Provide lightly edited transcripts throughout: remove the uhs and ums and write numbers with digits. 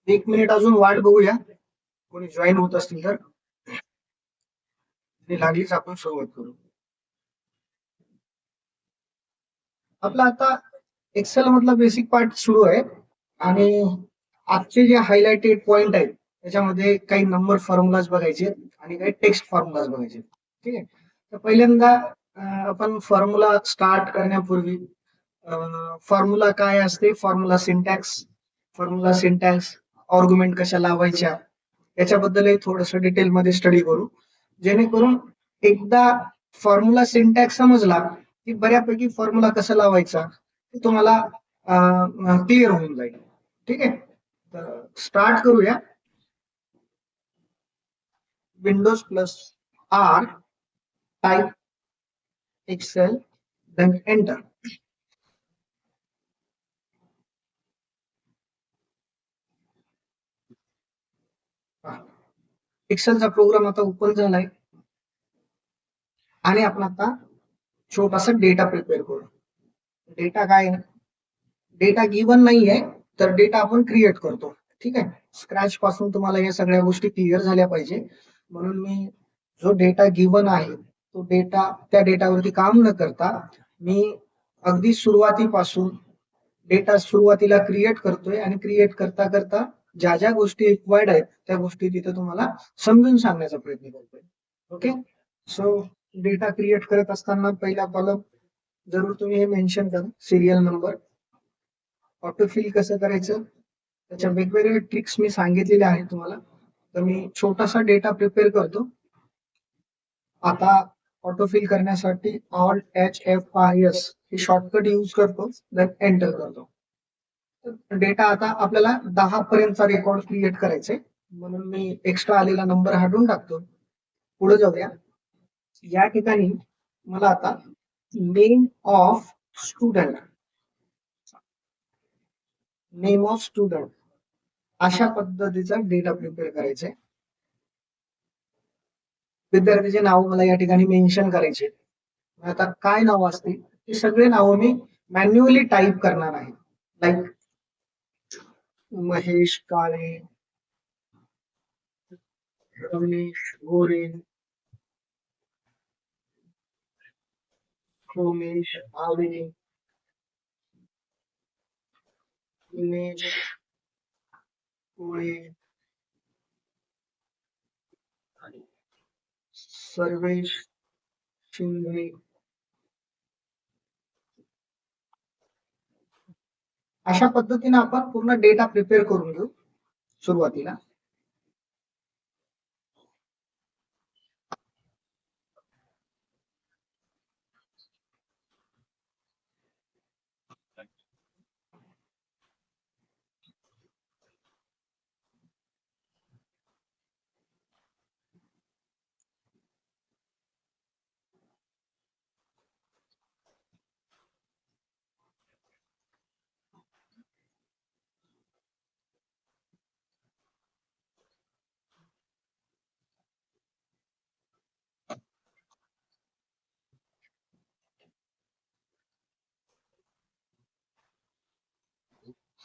एक मिनिट अजून वाट बघूया, कोणी जॉईन होत असतील तर. लागलीच आपण सुरुवात करू. आपला आता एक्सेल मधला बेसिक पार्ट सुरू आहे आणि आजचे जे हायलाइटेड पॉइंट आहेत त्याच्यामध्ये काही नंबर फॉर्म्युलाज बघायचे आणि काही टेक्स्ट फॉर्म्युलाज बघायचे. ठीक आहे. तर पहिल्यांदा आपण फॉर्म्युला स्टार्ट करण्यापूर्वी फॉर्म्युला काय असते, फॉर्म्युला सिंटॅक्स आर्ग्युमेंट कशा लावायच्या याच्याबद्दलही थोडस डिटेलमध्ये स्टडी करू, जेणेकरून एकदा फॉर्म्युला सिंटॅक्स समजला की बऱ्यापैकी फॉर्म्युला कसा लावायचा ते तुम्हाला क्लिअर होऊन जाईल. ठीक आहे. तर स्टार्ट करूया. Windows plus R, type Excel, then enter. एक्सेलचा प्रोग्राम आता ओपन झालाय आणि आपण आता छोटासा डेटा प्रिपेअर करू. डेटा काय, डेटा गिवन नाहीये तर डेटा आपण क्रिएट करतो. ठीक आहे. स्क्रॅच पासून तुम्हाला या सगळ्या गोष्टी क्लिअर झाल्या पाहिजे, म्हणून मी जो डेटा गिवन आहे तो डेटा, त्या डेटावरती काम न करता मी अगदी सुरुवातीपासून डेटा सुरुवातीला क्रिएट करतोय आणि क्रिएट करता करता ज्या ज्या गोष्टी रिक्वायर्ड आहेत त्या गोष्टी तिथे तुम्हाला समजून सांगण्याचा प्रयत्न करतोय. ओके. सो डेटा क्रिएट करत असताना पहिला कॉलम जरूर तुम्ही हे मेन्शन करा, सिरियल नंबर. ऑटोफिल कसं करायचं त्याच्या वेगवेगळे ट्रिक्स मी सांगितलेले आहेत तुम्हाला. तर मी छोटासा डेटा प्रिपेअर करतो. आता ऑटोफिल करण्यासाठी Alt+H+F5S हे शॉर्टकट यूज करतो, देन एंटर करतो. डेटा आता आपल्याला 10 पर्यंतचा रेकॉर्ड क्रिएट करायचंय, म्हणून मी एक्स्ट्रा आलेला नंबर हटवून टाकतो. पुढे जाऊया. या ठिकाणी मला आता नेम ऑफ स्टुडंट अशा पद्धतीचा डेटा प्रिपेअर करायचा आहे. विद्यार्थ्याचे नाव मला या ठिकाणी मेन्शन करायचे. आता काय नाव असतील ते सगळे नाव मी मॅन्युअली टाईप करणार आहे. लाईक महेश काळे, रमेश गोरे, सोमेश आवे, दिनेश कोळे, सर्वेश शिंदे. अशा पद्धतीने आपण पूर्ण डेटा प्रिपेअर करून घेऊ सुरुवातीला.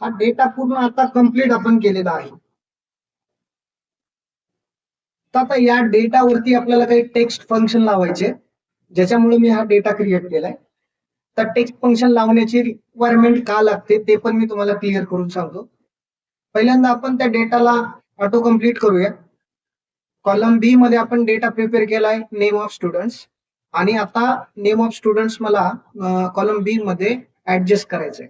हा डेटा पूर्ण आता कम्प्लीट आपण केलेला आहे. तर आता या डेटावरती आपल्याला काही टेक्स्ट फंक्शन लावायचे, ज्याच्यामुळे मी हा डेटा क्रिएट केलाय. तर टेक्स्ट फंक्शन लावण्याची रिक्वायरमेंट का लागते ते पण मी तुम्हाला क्लिअर करून सांगतो. पहिल्यांदा आपण त्या डेटाला ऑटो कम्प्लीट करूया. कॉलम बी मध्ये आपण डेटा प्रिपेअर केलाय नेम ऑफ स्टुडंट्स, आणि आता नेम ऑफ स्टुडंट्स मला कॉलम बी मध्ये ऍडजस्ट करायचंय.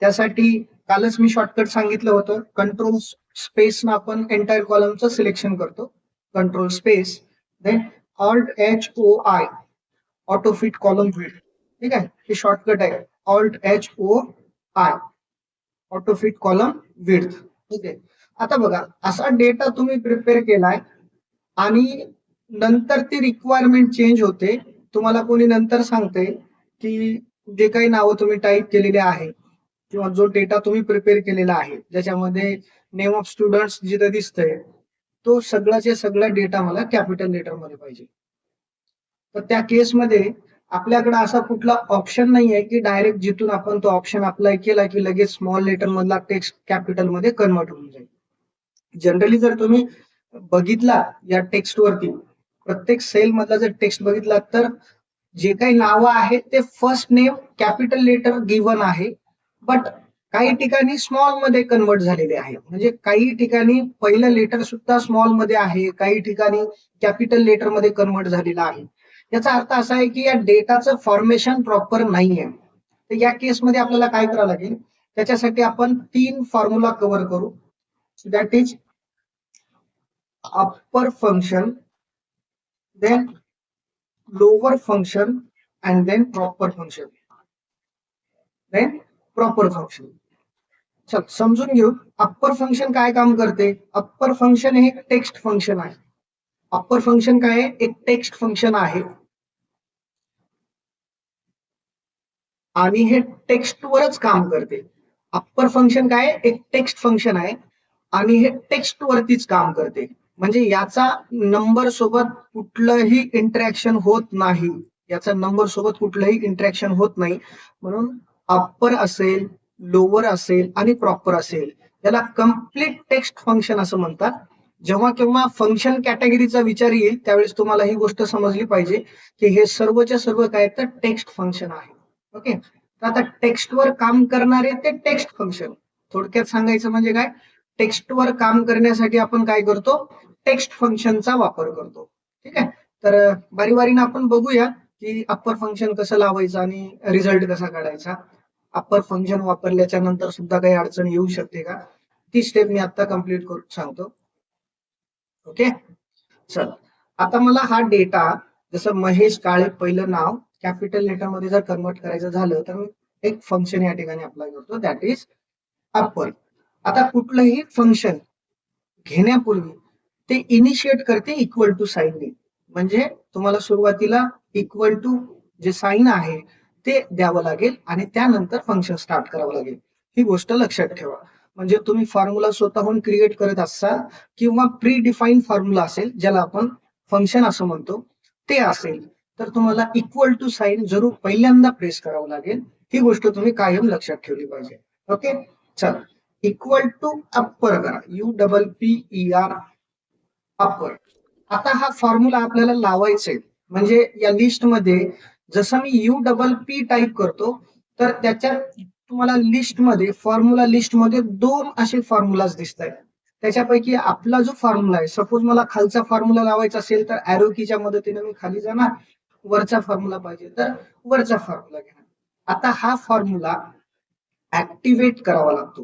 त्यासाठी कालच मी शॉर्टकट सांगितलं होतं, कंट्रोल स्पेस न आपण एंटायर कॉलमचं सिलेक्शन करतो. Control space, then Alt+H+O+I, auto fit column width. ठीक आहे. हे शॉर्टकट आहे, Alt+H+O+I, auto fit column width. ठीक आहे. आता बघा, असा डेटा तुम्ही प्रिपेअर केलाय आणि नंतर ती रिक्वायरमेंट चेंज होते. तुम्हाला कोणी नंतर सांगते की जे काही नावं तुम्ही टाईप केलेले आहे किंवा जो डेटा तुम्ही प्रिपेअर केलेला आहे ज्याच्यामध्ये नेम ऑफ स्टुडंट्स जिथे दिसतंय तो सगळ्याचे सगळा डेटा मला कॅपिटल लेटर मध्ये पाहिजे. तर त्या केसमध्ये आपल्याकडे असा कुठला ऑप्शन नाही आहे की डायरेक्ट जिथून आपण तो ऑप्शन अप्लाय केला की लगेच स्मॉल लेटर मधला टेक्स्ट कॅपिटल मध्ये कन्वर्ट होऊन जाईल. जनरली जर तुम्ही बघितला या टेक्स्ट वरती, प्रत्येक सेल मधला जर टेक्स्ट बघितला तर जे काही नावं आहेत ते first name capital letter given आहे, बट काही ठिकाणी स्मॉल मध्ये कन्वर्ट झालेले आहे. म्हणजे काही ठिकाणी पहिलं लेटर सुद्धा स्मॉल मध्ये आहे, काही ठिकाणी कॅपिटल लेटर मध्ये कन्वर्ट झालेला आहे. याचा अर्थ असा आहे की या डेटाचं फॉर्मेशन प्रॉपर नाहीये. तर या केसमध्ये आपल्याला काय करावं लागेल, त्याच्यासाठी आपण 3 फॉर्म्युला कव्हर करू. That is upper function, then lower function and then proper function, then proper function. चल समजून घेऊ अप्पर फंक्शन काय काम करते. अप्पर फंक्शन हे टेक्स्ट फंक्शन आहे. अप्पर फंक्शन काय आहे, एक टेक्स्ट फंक्शन आहे आणि हे टेक्स्टवरच काम करते. अप्पर फंक्शन काय आहे, एक टेक्स्ट फंक्शन आहे आणि हे टेक्स्ट वरतीच काम करते. म्हणजे याचा नंबर सोबत कुठलंही इंटरॅक्शन होत नाही. याचा नंबर सोबत कुठलंही इंटरॅक्शन होत नाही. म्हणून अप्पर असेल, लोअर असेल आणि प्रॉपर असेल, याला कम्प्लीट टेक्स्ट फंक्शन असं म्हणतात. जेव्हा केव्हा फंक्शन कॅटेगरीचा विचार येईल त्यावेळेस तुम्हाला ही गोष्ट समजली पाहिजे की हे सर्वच्या सर्व काय तर टेक्स्ट फंक्शन आहे. ओके, तर आता टेक्स्टवर काम करणारे ते टेक्स्ट फंक्शन. थोडक्यात सांगायचं म्हणजे काय, टेक्स्टवर काम करण्यासाठी आपण काय करतो, टेक्स्ट फंक्शनचा वापर करतो. ठीक आहे, तर बारीबारीनं आपण बघूया की अप्पर फंक्शन कसं लावायचं आणि रिझल्ट कसा काढायचा. अप्पर फंक्शन वापरल्याच्या नंतर सुद्धा काही अडचण येऊ शकते का, ती स्टेप मी आता कम्प्लीट करून सांगतो. ओके, चल आता मला हा डेटा, जसं महेश काळे पहिलं नाव कॅपिटल लेटर मध्ये जर कन्वर्ट करायचं झालं तर मी एक फंक्शन या ठिकाणी अप्लाय करतो, दॅट इज अप्पर. आता कुठलंही फंक्शन घेण्यापूर्वी ते इनिशिएट करते इक्वल टू साईनने. म्हणजे तुम्हाला सुरुवातीला इक्वल टू जे साईन आहे ते द्यावं लागेल आणि त्यानंतर फंक्शन स्टार्ट करावं लागेल. ही गोष्ट लक्षात ठेवा. म्हणजे तुम्ही फॉर्म्युला स्वतःहून क्रिएट करत असाल किंवा प्री डिफाईन फॉर्म्युला असेल ज्याला आपण फंक्शन असं म्हणतो ते असेल तर तुम्हाला इक्वल टू साईन जरूर पहिल्यांदा प्रेस करावं लागेल. ही गोष्ट तुम्ही कायम लक्षात ठेवली पाहिजे. ओके, चल इक्वल टू अप्पर करा, UPPER अप्पर. आता हा फॉर्म्युला आपल्याला लावायचा आहे. म्हणजे या लिस्ट मध्ये जसं मी UPP टाईप करतो तर त्याच्यात तुम्हाला लिस्ट मध्ये, फॉर्म्युला लिस्ट मध्ये 2 असे फॉर्म्युलाज दिसत आहेत. त्याच्यापैकी आपला जो फॉर्म्युला आहे, सपोज मला खालचा फॉर्म्युला लावायचा असेल तर ॲरो कीच्या मदतीने मी खाली जाणार, वरचा फॉर्म्युला पाहिजे तर वरचा फॉर्म्युला घेणार. आता हा फॉर्म्युला ऍक्टिव्हेट करावा लागतो.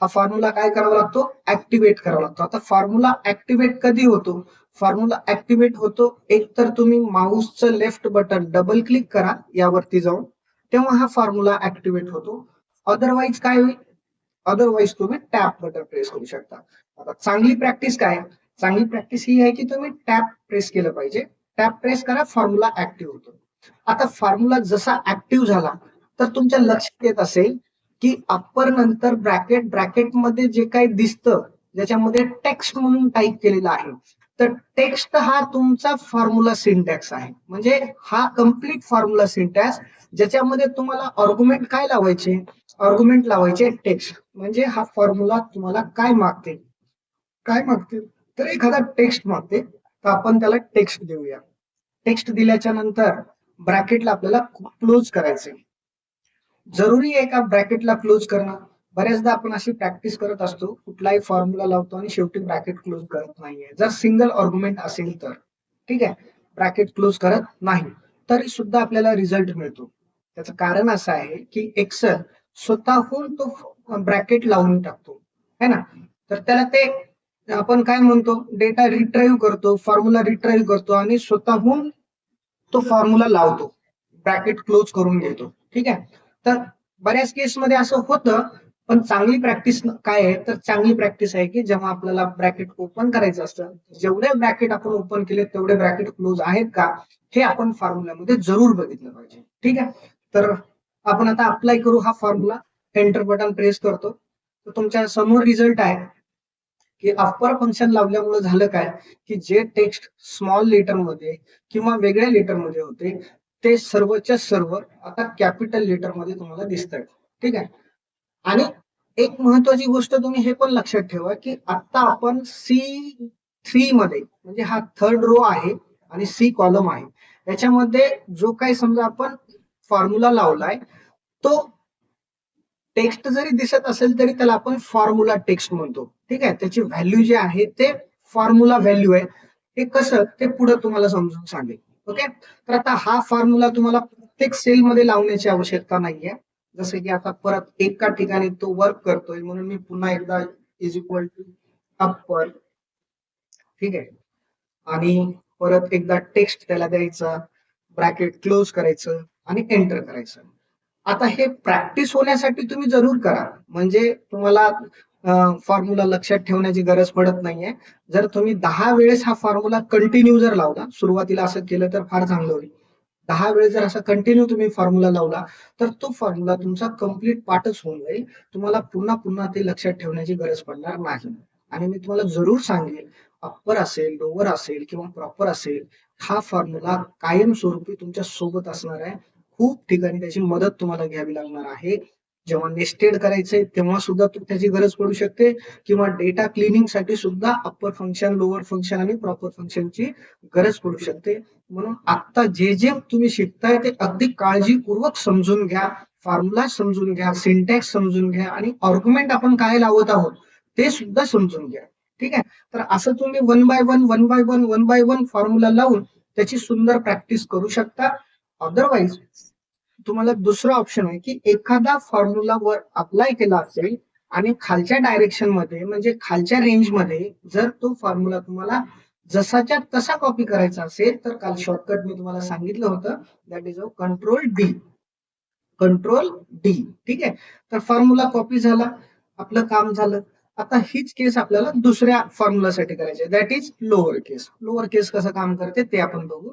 हा फॉर्म्युला काय करावा लागतो, ऍक्टिव्हेट करावा लागतो. आता फॉर्म्युला ऍक्टिव्हेट कधी होतो, फॉर्म्युला ऍक्टिव्हेट होतो एक तर तुम्ही माऊसचं लेफ्ट बटन डबल क्लिक करा यावरती जाऊन, तेव्हा हा फॉर्म्युला ऍक्टिव्हेट होतो. अदरवाईज काय होईल, अदरवाईज तुम्ही टॅप बटन प्रेस करू शकता. आता चांगली प्रॅक्टिस काय, चांगली प्रॅक्टिस ही आहे की तुम्ही टॅप प्रेस केलं पाहिजे. टॅप प्रेस करा, फॉर्म्युला ऍक्टिव्ह होतो. आता फॉर्म्युला जसा ऍक्टिव्ह झाला तर तुमच्या लक्षात येत असेल की अप्पर नंतर ब्रॅकेट, ब्रॅकेट मध्ये जे काही दिसतं ज्याच्यामध्ये टेक्स्ट म्हणून टाईप केलेला आहे, तर टेक्स्ट हा तुमचा फॉर्म्युला सिंटॅक्स आहे. म्हणजे हा कम्प्लीट फॉर्म्युला सिंटॅक्स ज्याच्यामध्ये तुम्हाला आर्ग्युमेंट काय लावायचे, आर्ग्युमेंट लावायचे टेक्स्ट. म्हणजे हा फॉर्म्युला तुम्हाला काय मागते, काय मागते तर एखादा टेक्स्ट मागते, तर आपण त्याला टेक्स्ट देऊया. टेक्स्ट दिल्याच्या नंतर ब्रॅकेटला आपल्याला क्लोज करायचे. जरुरी आहे का ब्रॅकेटला क्लोज करणं, बऱ्याचदा आपण अशी प्रॅक्टिस करत असतो, कुठलाही फॉर्म्युला लावतो आणि शेवटी ब्रॅकेट क्लोज करत नाहीये. जर सिंगल आर्ग्युमेंट असेल तर ठीक आहे, ब्रॅकेट क्लोज करत नाही तरी सुद्धा आपल्याला रिझल्ट मिळतो. त्याचं कारण असं आहे की एक्सेल स्वतःहून तो ब्रॅकेट लावून टाकतो है ना. तर त्याला ते आपण काय म्हणतो, डेटा रिट्राईव्ह करतो, फॉर्म्युला रिट्राईव्ह करतो आणि स्वतःहून तो फॉर्म्युला लावतो, ब्रॅकेट क्लोज करून घेतो. ठीक आहे, तर बऱ्याच केसमध्ये असं होतं. पण चांगली प्रॅक्टिस काय आहे, तर चांगली प्रॅक्टिस आहे की जेव्हा आपल्याला ब्रॅकेट ओपन करायचं असतं, जेवढे ब्रॅकेट आपण ओपन केले तेवढे ब्रॅकेट क्लोज आहेत का हे आपण फॉर्म्युल्यामध्ये जरूर बघितलं पाहिजे. ठीक आहे, तर आपण आता अप्लाय करू हा फॉर्म्युला. एंटर बटन प्रेस करतो तर तुमच्या समोर रिझल्ट आहे की अप्पर फंक्शन लावल्यामुळे झालं काय की जे टेक्स्ट स्मॉल लेटर मध्ये किंवा वेगळ्या लेटर मध्ये होते ते सर्वच्या सर्व आता कॅपिटल लेटर मध्ये तुम्हाला दिसत आहेत. ठीक आहे, आणि एक महत्वाची गोष्ट तुम्ही हे पण लक्षात ठेवा की आता आपण C3 मध्ये म्हणजे हा थर्ड रो आहे आणि C कॉलम आहे, याच्यामध्ये जो काही समजा आपण फॉर्म्युला लावलाय तो टेक्स्ट जरी दिसत असेल तरी त्याला आपण फॉर्म्युला टेक्स्ट म्हणतो. ठीक आहे, त्याची व्हॅल्यू जे आहे ते फॉर्म्युला व्हॅल्यू आहे. हे कसं ते पुढे तुम्हाला समजून सांगेल. ओके, तर आता हा फॉर्म्युला तुम्हाला प्रत्येक सेल मध्ये लावण्याची आवश्यकता नाहीये. जसं की आता परत एका ठिकाणी तो वर्क करतोय म्हणून मी पुन्हा एकदा इज इक्वल टू अप्पर, ठीक आहे, आणि परत एकदा टेक्स्ट त्याला द्यायचा, ब्रॅकेट क्लोज करायचं आणि एंटर करायचं. आता हे प्रॅक्टिस होण्यासाठी तुम्ही जरूर करा, म्हणजे तुम्हाला फॉर्म्युला लक्षात ठेवण्याची गरज पडत नाहीये. जर तुम्ही 10 वेळेस हा फॉर्म्युला कंटिन्यू जर लावला, सुरुवातीला असं केलं तर फार चांगलं होईल. 10 वेळेस जर असा कंटिन्यू तुम्ही फॉर्म्युला लावला तर तो फॉर्म्युला तुमचा कम्प्लीट पाठच होऊन जाईल. तुम्हाला पुन्हा पुन्हा ते लक्षात ठेवण्याची गरज पडणार नाही. आणि मी तुम्हाला जरूर सांगेन, अप्पर असेल, लोअर असेल किंवा प्रॉपर असेल, हा फॉर्म्युला कायमस्वरूपी तुमच्या सोबत असणार आहे. खूप ठिकाणी त्याची मदत तुम्हाला घ्यावी लागणार आहे. जेव्हा नेस्टेड करायचंय तेव्हा सुद्धा त्याची गरज पडू शकते, किंवा डेटा क्लिनिंग साठी सुद्धा अप्पर फंक्शन, लोअर फंक्शन आणि प्रॉपर फंक्शनची गरज पडू शकते. म्हणून आता जे जे तुम्ही शिकताय ते अगदी काळजीपूर्वक समजून घ्या, फॉर्म्युला समजून घ्या, सिंटॅक्स समजून घ्या आणि आर्ग्युमेंट आपण काय लावत आहोत ते सुद्धा समजून घ्या. ठीक आहे, तर असं तुम्ही वन बाय वन फॉर्म्युला लावून त्याची सुंदर प्रॅक्टिस करू शकता. अदरवाईज तुम्हाला दुसरा ऑप्शन आहे की एखादा फॉर्म्युला वर अप्लाय केला असेल आणि खालच्या डायरेक्शन मध्ये म्हणजे खालच्या रेंज मध्ये जर तो फॉर्म्युला तुम्हाला जसाच्या तसा कॉपी करायचा असेल तर काल शॉर्टकट मी तुम्हाला सांगितलं होतं, that is control D. Control D, ठीक आहे. तर फॉर्म्युला कॉपी झाला, आपलं काम झालं. आता हीच केस आपल्याला दुसऱ्या फॉर्म्युलासाठी करायची आहे, that is lower case. Lower case कसं काम करते ते आपण बघू.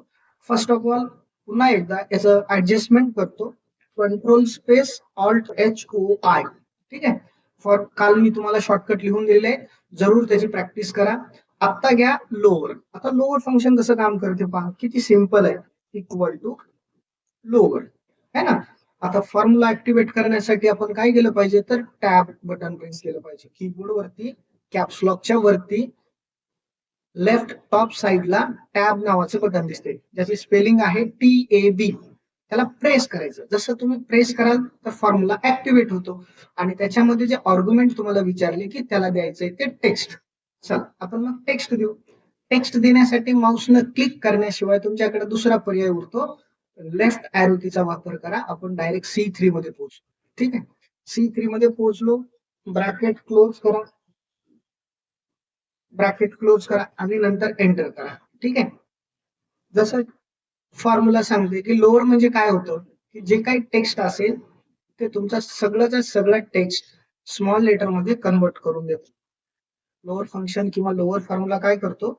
फर्स्ट ऑफ ऑल पुन्हा एकदा याचं ऍडजस्टमेंट करतो. कंट्रोल स्पेस ऑल्ट HOI, ठीक आहे. फॉर काल मी तुम्हाला शॉर्टकट लिहून दिले, जरूर त्याची प्रॅक्टिस करा. आता घ्या लोअर. आता लोअर फंक्शन कसं काम करते पहा, किती सिंपल आहे. इक्वल टू लोअर, है ना. आता फॉर्म्युला ऍक्टिव्हेट करण्यासाठी आपण काय केलं पाहिजे, तर टॅब बटन प्रेस केलं पाहिजे. कीबोर्ड वरती कॅप्स लॉकच्या वरती लेफ्ट टॉप साइडला टॅब नावाचं बटन दिसते, ज्याची स्पेलिंग आहे TAB. त्याला प्रेस करायचं. जसं तुम्ही प्रेस कराल तर फॉर्म्युला ऍक्टिव्हेट होतो आणि त्याच्यामध्ये जे आर्ग्युमेंट तुम्हाला विचारले की त्याला द्यायचंय ते टेक्स्ट. चला आपण मग टेक्स्ट देऊ. टेक्स्ट देण्यासाठी माऊसनं क्लिक करण्याशिवाय तुमच्याकडे दुसरा पर्याय उरतो, लेफ्ट एरो कीचा वापर करा. आपण डायरेक्ट C3 मध्ये पोहोचलो. ठीक आहे, C3 मध्ये पोहोचलो. ब्रॅकेट क्लोज करा, ब्रॅकेट क्लोज करा आणि नंतर एंटर करा. ठीक आहे, जसं फॉर्म्युला सांगते की लोअर म्हणजे काय होतं, की जे काही टेक्स्ट असेल ते तुमचा सगळंच सगळं टेक्स्ट स्मॉल लेटर मध्ये कन्वर्ट करून देतो. लोअर फंक्शन किंवा लोअर फॉर्म्युला काय करतो,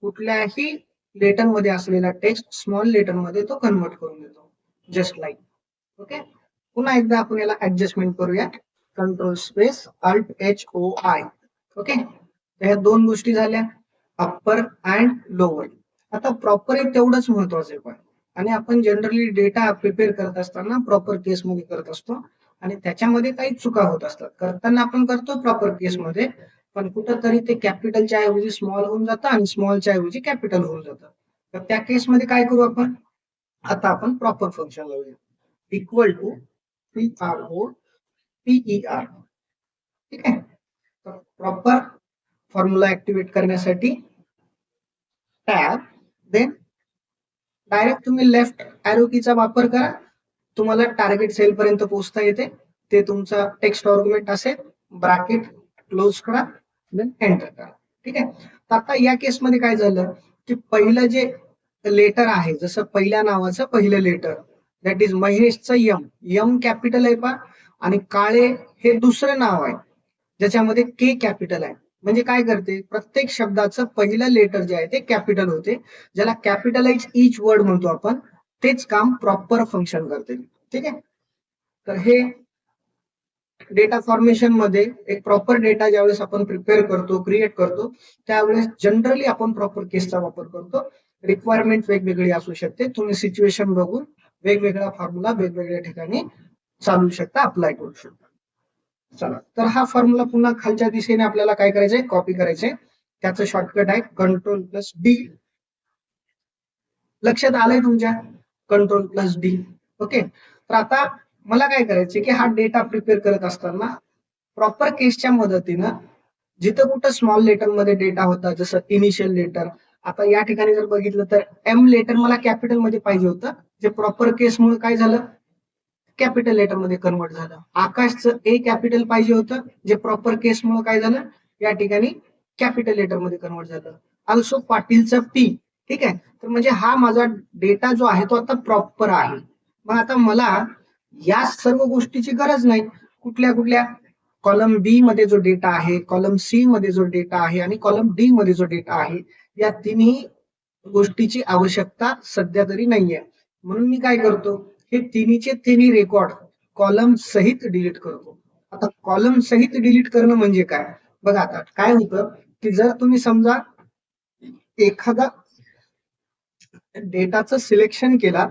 कुठल्याही लेटर मध्ये असलेला टेक्स्ट स्मॉल लेटर मध्ये तो कन्वर्ट करून देतो, जस्ट लाईक. ओके, पुन्हा एकदा आपण याला ऍडजस्टमेंट करूया. Control space alt HOI. Okay, ह्या दोन गोष्टी झाल्या, अप्पर अँड लोअर. आता प्रॉपर एक तेवढंच महत्वाचं आहे पण, आणि आपण जनरली डेटा प्रिपेअर करत असताना प्रॉपर केस मध्ये करत असतो आणि त्याच्यामध्ये काही चुका होत असतात. करताना आपण करतो प्रॉपर केस मध्ये, पण कुठंतरी ते कॅपिटलच्या ऐवजी स्मॉल होऊन जातं आणि स्मॉलच्या ऐवजी कॅपिटल होऊन जातं. तर त्या केसमध्ये काय करू आपण, आता आपण प्रॉपर फंक्शन लावूया. Equal to PROPER. ठीक आहे, तर प्रॉपर फॉर्म्युला ऍक्टिव्हेट करण्यासाठी टॅब, देन डायरेक्ट तुम्ही लेफ्ट एरो कीचा वापर करा. तुम्हाला टार्गेट सेल पर्यंत पोहोचता येते. ते तुमचा टेक्स्ट आर्ग्युमेंट असेल. ब्रॅकेट क्लोज करा, देन एंटर करा. ठीक आहे, तर आता या केसमध्ये काय झालं की पहिलं जे लेटर आहे, जसं पहिल्या नावाचं पहिलं लेटर, दॅट इज महेशचं यम कॅपिटल आहे पा, आणि काळे हे दुसरं नाव आहे ज्याच्यामध्ये के कॅपिटल आहे. म्हणजे काय करते, प्रत्येक शब्दाचं पहिलं लेटर जे आहे ते कॅपिटल होते, ज्याला कॅपिटलाइज ईच वर्ड म्हणतो आपण. तेच काम प्रॉपर फंक्शन करते. ठीक आहे, तर हे डेटा फॉर्मेशन मध्ये एक प्रॉपर डेटा ज्यावेळेस आपण प्रिपेअर करतो, क्रिएट करतो, त्यावेळेस जनरली आपण प्रॉपर केसचा वापर करतो. रिक्वायरमेंट वेगवेगळी असू शकते, तुम्ही सिच्युएशन बघून वेगवेगळा फॉर्म्युला वेगवेगळ्या ठिकाणी चालू शकता, अप्लाय करू शकता. चला, तर हा फॉर्म्युला पुन्हा खालच्या दिशेने आपल्याला काय करायचंय, कॉपी करायचंय. त्याचं शॉर्टकट आहे Ctrl+D. लक्षात आलंय तुमच्या? Ctrl+D. ओके. तर आता मला काय करायचंय की हा डेटा प्रिपेअर करत असताना प्रॉपर केसच्या मदतीनं जिथं कुठं स्मॉल लेटर मध्ये डेटा होता, जसं इनिशियल लेटर, आता या ठिकाणी जर बघितलं तर एम लेटर मला कॅपिटल मध्ये पाहिजे होतं, जे प्रॉपर केसमुळे काय झालं, कॅपिटल लेटर मध्ये कन्वर्ट झालं. आकाशचं ए कॅपिटल पाहिजे होतं, जे प्रॉपर केसमुळे काय झालं, या ठिकाणी कॅपिटल लेटर मध्ये कन्वर्ट झालं. ऑल्सो पाटीलचं पी. ठीक आहे. तर म्हणजे हा माझा डेटा जो आहे तो आता प्रॉपर आहे. मग आता मला या सर्व गोष्टीची गरज नाही. कुठल्या कुठल्या, कॉलम बी मध्ये जो डेटा आहे, कॉलम सी मध्ये जो डेटा आहे आणि कॉलम डी मध्ये जो डेटा आहे, या तिन्ही गोष्टीची आवश्यकता सध्या तरी नाहीये. म्हणून मी काय करतो, हे तिन्हीचे तिन्ही रेकॉर्ड कॉलम सहित डिलीट करतो. आता कॉलम सहित डिलीट करणं म्हणजे काय, बघा आता काय होतं की जर तुम्ही समजा एखादा डेटाचं सिलेक्शन केला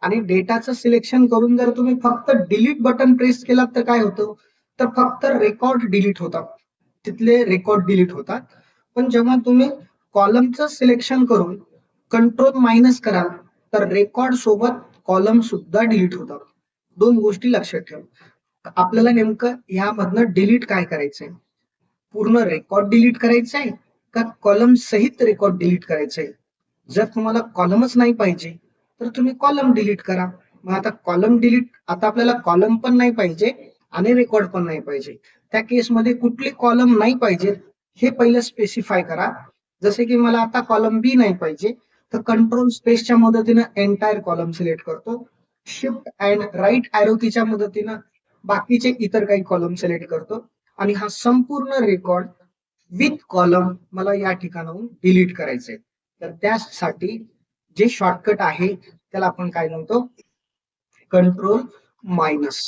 आणि डेटाचं सिलेक्शन करून जर तुम्ही फक्त डिलीट बटन प्रेस केलात तर काय होतं, तर फक्त रेकॉर्ड डिलीट होतात, तिथले रेकॉर्ड डिलीट होतात. पण जेव्हा तुम्ही कॉलमचं सिलेक्शन करून कंट्रोल मायनस कराल तर रेकॉर्ड सोबत कॉलम सुद्धा डिलीट होतात. दोन गोष्टी लक्षात ठेवा. आपल्याला नेमकं ह्यामधनं डिलीट काय करायचंय, पूर्ण रेकॉर्ड डिलीट करायचंय का कॉलम सहित रेकॉर्ड डिलीट करायचंय. जर तुम्हाला कॉलमच नाही पाहिजे तर तुम्ही कॉलम डिलीट करा. मग आता कॉलम डिलीट, आता आपल्याला कॉलम पण नाही पाहिजे आणि रेकॉर्ड पण नाही पाहिजे. त्या केसमध्ये कुठले कॉलम नाही पाहिजे हे पहिलं स्पेसिफाय करा. जसे की मला आता कॉलम बी नाही पाहिजे, तर कंट्रोल स्पेसच्या मदतीनं एंटायर कॉलम सिलेक्ट करतो. शिफ्ट अँड राईट ॲरो कीच्या मदतीनं बाकीचे इतर काही कॉलम सिलेक्ट करतो आणि हा संपूर्ण रेकॉर्ड विथ कॉलम मला या ठिकाणाहून डिलीट करायचंय. तर त्यासाठी जे शॉर्टकट आहे त्याला आपण काय म्हणतो, कंट्रोल मायनस.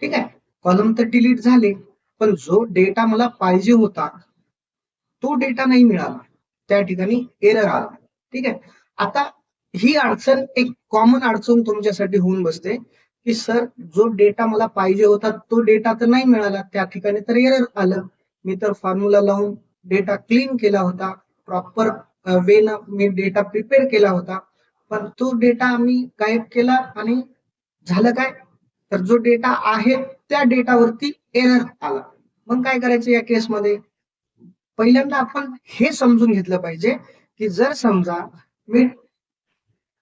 ठीक आहे. कॉलम तर डिलीट झाले, पण जो डेटा मला पाहिजे होता तो डेटा नाही मिळाला, त्या ठिकाणी एरर आला. ठीक आहे. आता ही अडचण, एक कॉमन अडचण तुमच्यासाठी होऊन बसते की सर जो डेटा मला पाहिजे होता तो डेटा तर नाही मिळाला, त्या ठिकाणी तर एरर आलं. मी तर फॉर्म्युला लावून डेटा क्लीन केला होता, प्रॉपर वेनं मी डेटा प्रिपेअर केला होता, पण तो डेटा आम्ही गायब केला आणि झालं काय, तर जो डेटा आहे त्या डेटावरती एरर आला. मग काय करायचं या केसमध्ये, पहिल्यांदा आपण हे समजून घेतलं पाहिजे की जर समजा मी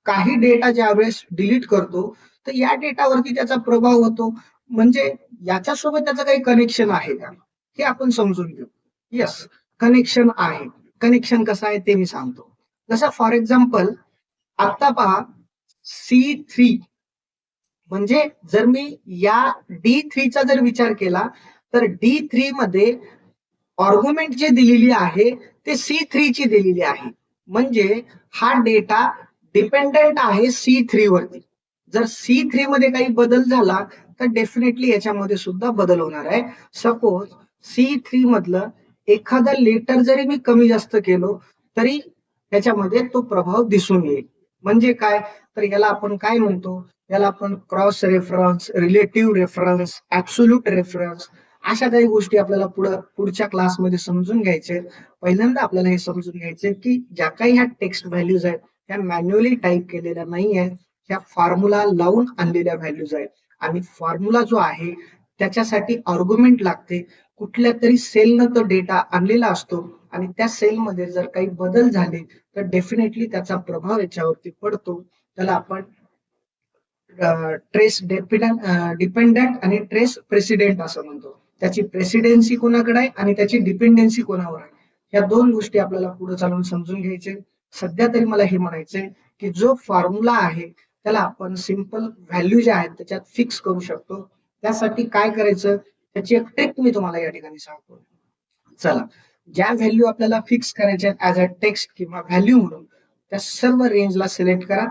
काही डेटा ज्यावेळेस डिलीट करतो तर या डेटावरती त्याचा प्रभाव होतो, म्हणजे याच्यासोबत त्याचं काही कनेक्शन आहे का हे आपण समजून घेऊ. येस, कनेक्शन आहे. कनेक्शन कसं आहे ते मी सांगतो. जसं फॉर एक्झाम्पल आता पहा, C3 म्हणजे जर मी या D3 चा जर विचार केला तर D3 मध्ये आर्ग्युमेंट जे दिलेली आहे ते C3 ची दिलेली आहे. म्हणजे हा डेटा डिपेंडेंट आहे C3 वरती. जर C3 मध्ये काही बदल झाला तर डेफिनेटली याच्यामध्ये सुद्धा बदल होणार आहे. सपोज C3 मधलं एखादं लेटर जरी मी कमी जास्त केलो तरी त्याच्यामध्ये तो प्रभाव दिसून येईल. म्हणजे काय, तर याला आपण काय म्हणतो, याला आपण cross reference, relative reference, absolute reference, अशा काही गोष्टी आपल्याला पुढच्या क्लासमध्ये समजून घ्यायचे. पहिल्यांदा आपल्याला हे समजून घ्यायचे की ज्या काही ह्या टेक्स्ट व्हॅल्यूज आहेत त्या मॅन्युअली टाईप केलेल्या नाही आहेत, ह्या फॉर्म्युला लावून आणलेल्या व्हॅल्यूज आहेत. आणि फॉर्म्युला जो आहे त्याच्यासाठी आर्ग्युमेंट लागते, कुठल्या तरी सेलनं तो डेटा आणलेला असतो आणि त्या सेलमध्ये जर काही बदल झाले तर डेफिनेटली त्याचा प्रभाव याच्यावरती पडतो. त्याला आपण ट्रेस डिपेंडंट आणि ट्रेस प्रेसिडेंट असं म्हणतो. त्याची प्रेसिडेन्सी कोणाकडे आहे आणि त्याची डिपेंडन्सी कोणावर आहे, या दोन गोष्टी आपल्याला पुढे चालून समजून घ्यायचे. सध्या तरी मला हे म्हणायचंय की जो फॉर्म्युला आहे त्याला आपण सिंपल व्हॅल्यू ज्या आहेत त्याच्यात फिक्स करू शकतो. त्यासाठी काय करायचं त्याची एक ट्रिक मी तुम्हाला या ठिकाणी सांगतो. चला, ज्या व्हॅल्यू आपल्याला फिक्स करायच्या ऍज अ टेक्स्ट किंवा व्हॅल्यू म्हणून त्या सर्व रेंजला सिलेक्ट करा,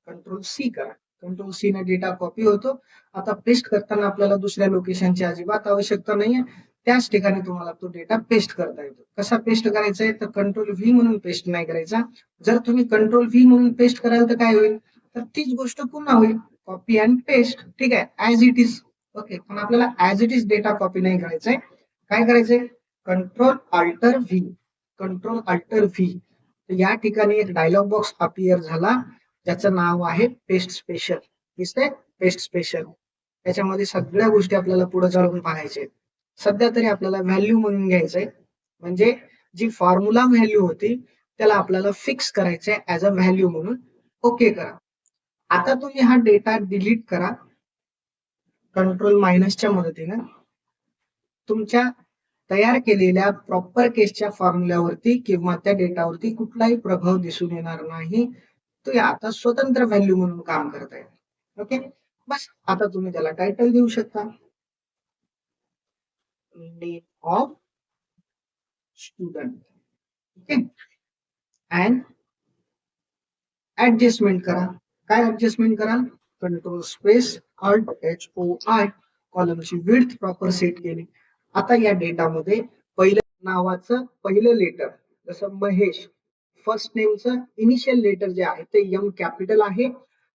कंट्रोल सी करा. कंट्रोल सी ने डेटा कॉपी होतो. आता पेस्ट करताना आपल्याला दुसऱ्या लोकेशनची अजिबात आवश्यकता नाहीये, त्याच ठिकाणी तुम्हाला तो डेटा पेस्ट करता येतो. कसा पेस्ट करायचा आहे, तर कंट्रोल व्ही म्हणून पेस्ट नाही करायचा. जर तुम्ही कंट्रोल व्ही म्हणून पेस्ट कराल तर काय होईल, तर तीच गोष्ट पुन्हा होईल, कॉपी अँड पेस्ट. ठीक आहे, ऍज इट इज. ओके, पण आपल्याला as it is data copy नाही करायचंय. काय करायचंय? Control alter V. Control alter V. या ठिकाणी एक डायलॉग बॉक्स अपियर झाला, ज्याचं नाव आहे पेस्ट स्पेशल. दिसतंय? Paste special. त्याच्यामध्ये सगळ्या गोष्टी आपल्याला पुढे चालून पाहायचे. सध्या तरी आपल्याला व्हॅल्यू म्हणून घ्यायचंय, म्हणजे जी फॉर्म्युला व्हॅल्यू होती त्याला आपल्याला फिक्स करायचंय ऍज अ व्हॅल्यू म्हणून. ओके करा. आता तुम्ही हा डेटा डिलीट करा कंट्रोल मायनसच्या मदतीने. तुमच्या तयार केलेल्या प्रॉपर केसच्या फॉर्म्युल्यावरती किंवा त्या डेटावरती कुठलाही प्रभाव दिसून येणार नाही. तो आता स्वतंत्र व्हॅल्यू म्हणून काम करत आहे. ओके, बस आता तुम्ही त्याला टायटल देऊ शकता, name of student. Okay, and adjustment करा. काय ऍडजस्टमेंट करा? Control space Alt H O I, कॉलमची विड्थ प्रॉपर सेट केली. आता या डेटामध्ये पहिलं नावाचं पहिलं लेटर, जसं महेश, फर्स्ट नेमचं इनिशियल लेटर जे आहे ते एम कॅपिटल आहे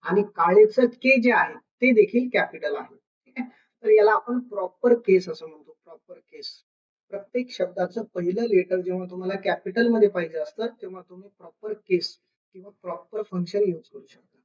आणि काळेचं के जे आहे ते देखील कॅपिटल आहे. ठीक आहे, तर याला आपण प्रॉपर केस असं म्हणतो. प्रॉपर केस. प्रत्येक शब्दाचं पहिलं लेटर जेव्हा तुम्हाला कॅपिटल मध्ये पाहिजे असतं तेव्हा तुम्ही प्रॉपर केस किंवा प्रॉपर फंक्शन यूज करू शकता.